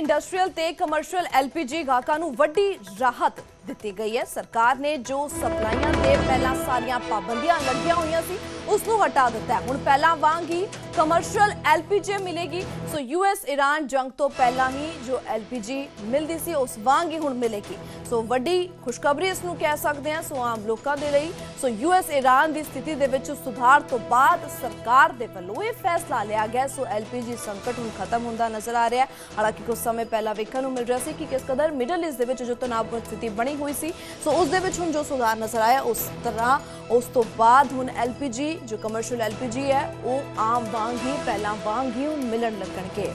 Industrial ते commercial LPG गाहकां नूं वड्डी राहत ਦਿੱਤੀ ਗਈ ਹੈ। ਸਰਕਾਰ ਨੇ ਜੋ ਸਪਲਾਈਆਂ ਤੇ ਪਹਿਲਾਂ ਸਾਰੀਆਂ ਪਾਬੰਦੀਆਂ ਲੱਗੀਆਂ ਹੋਈਆਂ ਸੀ ਉਸ ਨੂੰ ਹਟਾ ਦਿੱਤਾ ਹੈ। ਹੁਣ ਪਹਿਲਾਂ ਵਾਂਗ ਹੀ ਕਮਰਸ਼ੀਅਲ ਐਲਪੀਜੀ ਮਿਲੇਗੀ। ਸੋ ਯੂਐਸ ਈਰਾਨ ਜੰਗ ਤੋਂ ਪਹਿਲਾਂ ਹੀ ਜੋ ਐਲਪੀਜੀ ਮਿਲਦੀ ਸੀ ਉਸ ਵਾਂਗ ਹੀ ਹੁਣ ਮਿਲੇਗੀ। ਸੋ ਵੱਡੀ ਖੁਸ਼ਖਬਰੀ ਇਸ ਨੂੰ ਕਹਿ ਸਕਦੇ ਹਾਂ ਸੋ ਆਮ ਲੋਕਾਂ ਦੇ ਲਈ। ਸੋ ਯੂਐਸ ਈਰਾਨ ਦੀ ਸਥਿਤੀ ਦੇ ਵਿੱਚ ਸੁਧਾਰ ਤੋਂ ਬਾਅਦ ਸਰਕਾਰ ਦੇ ਵੱਲੋਂ ਇਹ ਫੈਸਲਾ ਲਿਆ ਗਿਆ। ਸੋ ਐਲਪੀਜੀ ਸੰਕਟ ਹੁਣ ਖਤਮ ਹੁੰਦਾ ਨਜ਼ਰ ਆ ਰਿਹਾ ਹੈ। ਹਾਲਾਂਕਿ ਕੁਝ ਸਮੇਂ ਪਹਿਲਾਂ ਵੇਖਣ ਨੂੰ ਮਿਲ ਰਿਹਾ ਸੀ ਕਿ ਕਿਸ ਕਦਰ ਮਿਡਲ ਈਸਟ ਦੇ ਵਿੱਚ ਜੋ ਤਣਾਅਪੂਰਨ ਸਥਿਤੀ ਬਣੀ हुई सी सो उस दे विच हुण जो सुधार नजर आया उस तरह उस तो बाद हुण एलपीजी जो कमर्शियल एलपीजी है वो आम वांग ही पहला वांग ही मिलन लगणगे।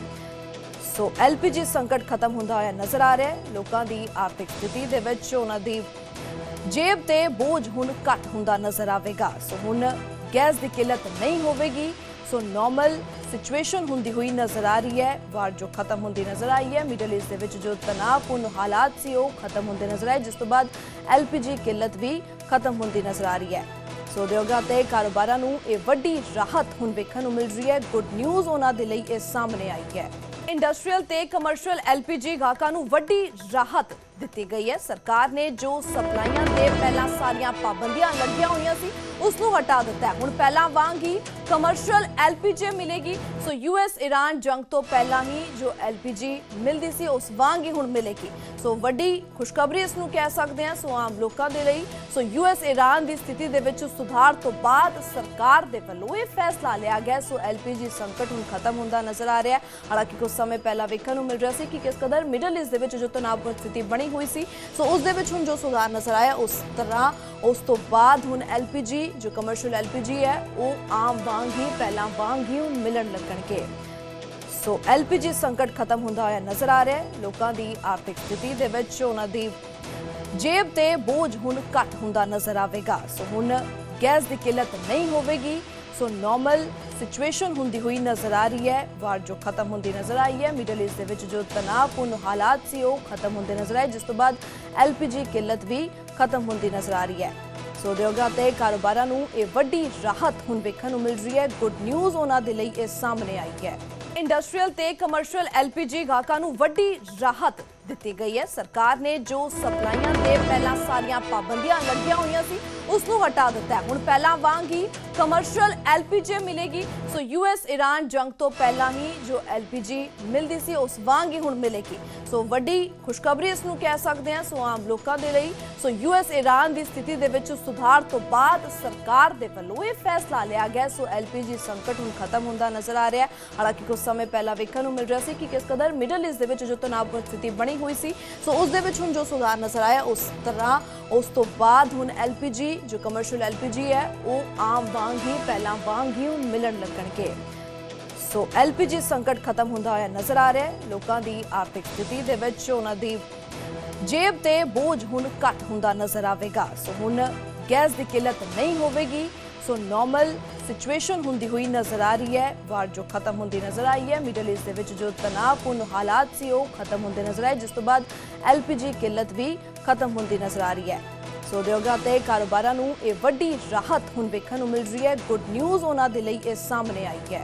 सो एलपीजी संकट खत्म हुंदा होया नजर आ रहा है। लोकां दी आर्थिक स्थिति दे विच उन्हां दी जेब ते बोझ हुण घट हुंदा नजर आवेगा। सो हुण गैस दी किल्लत नहीं होवेगी। सो नॉर्मल सिचुएशन हुंदी हुई नजर आ रही है। वार जो खत्म होंदी नजर आई है। मिडल ईस्ट दे विच जो तनावपूर्ण हालात सी वो खत्म होंदे नजर आए जिस तो बाद एलपीजी किल्लत भी खत्म होंदी नजर आ रही है। सो उद्योगां ते कारोबारां नूं इह वड्डी राहत हुण वेखण नूं मिल रही है। गुड न्यूज़ उन्हां दे लई इह सामने आई है। इंडस्ट्रीयल ते कमर्शियल एलपीजी गाहकां नूं वड्डी राहत ਦਿੱਤੀ ਗਈ ਹੈ। ਸਰਕਾਰ ਨੇ ਜੋ ਸਪਲਾਈਆਂ ਤੇ ਪਹਿਲਾਂ ਸਾਰੀਆਂ ਪਾਬੰਦੀਆਂ ਲੱਗੀਆਂ ਹੋਈਆਂ ਸੀ ਉਸ ਨੂੰ ਹਟਾ ਦਿੱਤਾ ਹੈ। ਹੁਣ ਪਹਿਲਾਂ ਵਾਂਗ ਹੀ ਕਮਰਸ਼ੀਅਲ ਐਲਪੀਜੀ ਮਿਲੇਗੀ। ਸੋ ਯੂਐਸ ਈਰਾਨ ਜੰਗ ਤੋਂ ਪਹਿਲਾਂ ਹੀ ਜੋ ਐਲਪੀਜੀ ਮਿਲਦੀ ਸੀ ਉਸ ਵਾਂਗ ਹੀ ਹੁਣ ਮਿਲੇਗੀ। ਸੋ ਵੱਡੀ ਖੁਸ਼ਖਬਰੀ ਇਸ ਨੂੰ ਕਹਿ ਸਕਦੇ ਹਾਂ ਸੋ ਆਮ ਲੋਕਾਂ ਦੇ ਲਈ। ਸੋ ਯੂਐਸ ਈਰਾਨ ਦੀ ਸਥਿਤੀ ਦੇ ਵਿੱਚ ਸੁਧਾਰ ਤੋਂ ਬਾਅਦ ਸਰਕਾਰ ਦੇ ਵੱਲੋਂ ਇਹ ਫੈਸਲਾ ਲਿਆ ਗਿਆ। ਸੋ ਐਲਪੀਜੀ ਸੰਕਟ ਹੁਣ ਖਤਮ ਹੁੰਦਾ ਨਜ਼ਰ ਆ ਰਿਹਾ ਹੈ। ਹਾਲਾਂਕਿ ਕੁਝ ਸਮੇਂ ਪਹਿਲਾਂ ਵੇਖਣ ਨੂੰ ਮਿਲ ਰਿਹਾ ਸੀ ਕਿ ਕਿਸ ਕਦਰ ਮਿਡਲ ਈਸਟ ਦੇ ਵਿੱਚ ਜੋ ਤਣਾਅਪੂਰਨ ਸਥਿਤੀ ਬਣੀ हुई सी सो उस दे विच हुण जो सुधार नजर आया उस तरह उस तो बाद हुण एलपीजी जो कमर्शियल एलपीजी है वो आम वांग ही पहला वांग ही मिलन लगणगे। सो एलपीजी संकट खत्म हुंदा होया नजर आ रहा है। लोकां दी आर्थिक स्थिति दे विच उन्हां दी जेब ते बोझ हुण घट हुंदा नजर आवेगा। सो हुण गैस दी किल्लत नहीं होवेगी। सो नॉर्मल सिचुएशन हुंदी हुई नजर आ रही है। वार जो खत्म होंदी नजर आई है। मिडल ईस्ट दे विच जो तनावपूर्ण हालात सी वो खत्म होंदे नजर आए जिस तो बाद एलपीजी किल्लत भी खत्म होंदी नजर आ रही है। सो उद्योगां ते कारोबारां नूं इह वड्डी राहत हुण वेखण नूं मिल रही है। गुड न्यूज़ उन्हां दे लई इह सामने आई है। इंडस्ट्रीयल ते कमर्शियल एलपीजी गाहकां नूं वड्डी राहत ਦਿੱਤੀ ਗਈ ਹੈ। ਸਰਕਾਰ ਨੇ ਜੋ ਸਪਲਾਈਆਂ ਤੇ ਪਹਿਲਾਂ ਸਾਰੀਆਂ ਪਾਬੰਦੀਆਂ ਲੱਗੀਆਂ ਹੋਈਆਂ ਸੀ ਉਸ ਨੂੰ ਹਟਾ ਦਿੱਤਾ ਹੈ। ਹੁਣ ਪਹਿਲਾਂ ਵਾਂਗ ਹੀ ਕਮਰਸ਼ੀਅਲ ਐਲਪੀਜੀ ਮਿਲੇਗੀ। ਸੋ ਯੂਐਸ ਈਰਾਨ ਜੰਗ ਤੋਂ ਪਹਿਲਾਂ ਹੀ ਜੋ ਐਲਪੀਜੀ ਮਿਲਦੀ ਸੀ ਉਸ ਵਾਂਗ ਹੀ ਹੁਣ ਮਿਲੇਗੀ। ਸੋ ਵੱਡੀ ਖੁਸ਼ਖਬਰੀ ਇਸ ਨੂੰ ਕਹਿ ਸਕਦੇ ਹਾਂ ਸੋ ਆਮ ਲੋਕਾਂ ਦੇ ਲਈ। ਸੋ ਯੂਐਸ ਈਰਾਨ ਦੀ ਸਥਿਤੀ ਦੇ ਵਿੱਚ ਸੁਧਾਰ ਤੋਂ ਬਾਅਦ ਸਰਕਾਰ ਦੇ ਵੱਲੋਂ ਇਹ ਫੈਸਲਾ ਲਿਆ ਗਿਆ। ਸੋ ਐਲਪੀਜੀ ਸੰਕਟ ਹੁਣ ਖਤਮ ਹੁੰਦਾ ਨਜ਼ਰ ਆ ਰਿਹਾ ਹੈ। ਹਾਲਾਂਕਿ ਕੁਝ ਸਮੇਂ ਪਹਿਲਾਂ ਵੇਖਣ ਨੂੰ ਮਿਲ ਰਿਹਾ ਸੀ ਕਿ ਕਿਸ ਕਦਰ ਮਿਡਲ ਈਸਟ ਦੇ ਵਿੱਚ ਜੋ ਤਣਾਅਪੂਰਨ ਸਥਿਤੀ ਬਣੀ हुई सी सो उस दे विच हुण जो सुधार नजर आया उस तरह उस तो बाद हुण एलपीजी जो कमर्शियल एलपीजी है वो आम वांग ही पहला वांग ही मिलन लगणगे। सो एलपीजी संकट खत्म हुंदा होया नजर आ रहा है। लोकां दी आर्थिक स्थिति दे विच उन्हां दी जेब ते बोझ हुण घट हुंदा नजर आवेगा। सो हुण गैस दी किल्लत नहीं होवेगी। सो नॉर्मल सिचुएशन हुंदी हुई नजर आ रही है। वार जो खत्म होंदी नजर आई है। मिडल ईस्ट दे विच जो तनावपूर्ण हालात सी वो खत्म होंदे नजर आए जिस तो बाद एलपीजी किल्लत भी खत्म होंदी नजर आ रही है। सो उद्योगां ते कारोबारां नूं इह वड्डी राहत हुण वेखण नूं मिल रही है। गुड न्यूज़ उन्हां दे लई इह सामने आई है।